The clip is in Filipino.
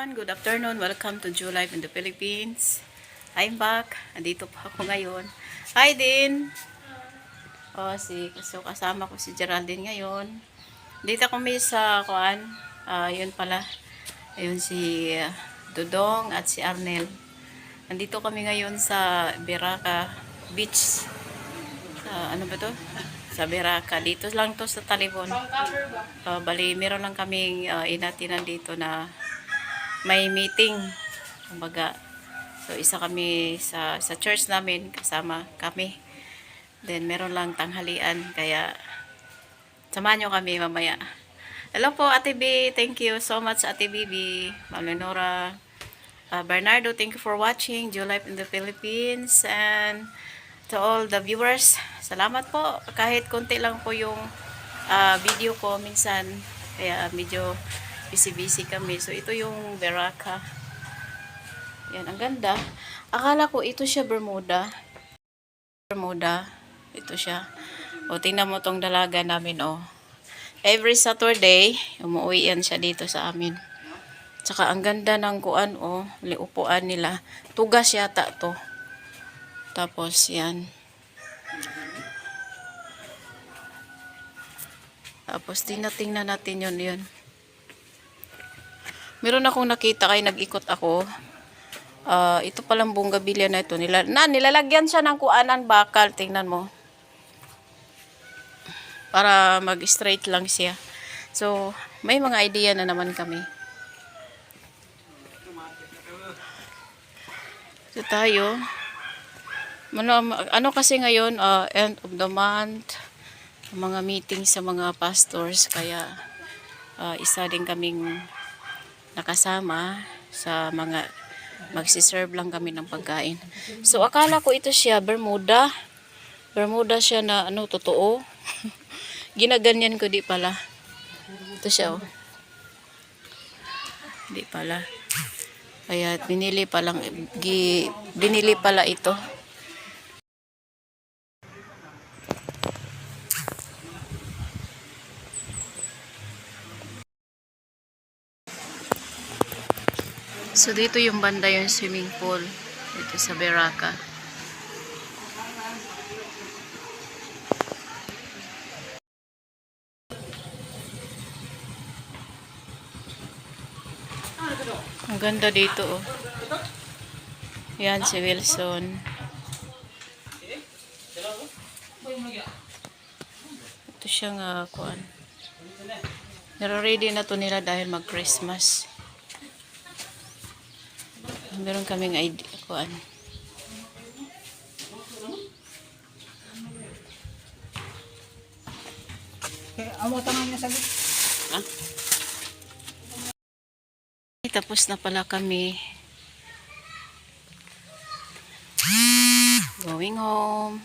everyone, good afternoon. Welcome to Jew Life in the Philippines. I'm back. Andito pa ako ngayon. Hi din. So kasama ko si Geraldine ngayon. Dito kami sa kuan. Yun pala. Ayun si Dudong at si Arnel. Andito kami ngayon sa Biraca Beach. Ano ba to? Sa Biraca. Dito lang to sa Talibon. Bali, meron lang kaming inatinan dito na may meeting. Kumbaga, so isa kami sa church namin, kasama kami. Then meron lang tanghalian, kaya samahan nyo kami mamaya. Hello po Ate B, thank you so much Ate Bibi, Ma'am Lenora, Bernardo, thank you for watching Jew Life in the Philippines, and to all the viewers, salamat po. Kahit konti lang po yung video ko minsan, kaya medyo busy kami. So ito yung Biraca. Yan, ang ganda. Akala ko ito siya Bermuda. Ito siya. O, tingnan mo tong dalaga namin, o. Every Saturday, umuwi yan siya dito sa amin. Tsaka ang ganda ng kuan, o. Upuan nila. Tugas yata to. Tapos, yan. Tapos, tingnan natin yun. Meron akong nakita kay nag-ikot ako. Ito palang bonggabilya na ito. Nilalagyan siya ng kuanan bakal. Tingnan mo. Para mag-straight lang siya. So, may mga idea na naman kami. So, tayo. Ano kasi ngayon, end of the month, mga meeting sa mga pastors. Kaya, isa din kaming nakasama sa mga magsiserve lang kami ng pagkain. So akala ko ito siya Bermuda siya na ano, totoo. Ginaganyan ko, di pala ito siya, oh. Di pala, kaya binili pala ito. So, dito yung banda yung swimming pool. Dito sa Biraca. Ang ganda dito, oh. Yan si Wilson. Ito siyang kuan. Pero ready na to nila dahil mag-Christmas. Meron kaming idea, kuan. Amo tangan niya sabi. Tapos na pala kami. Going home.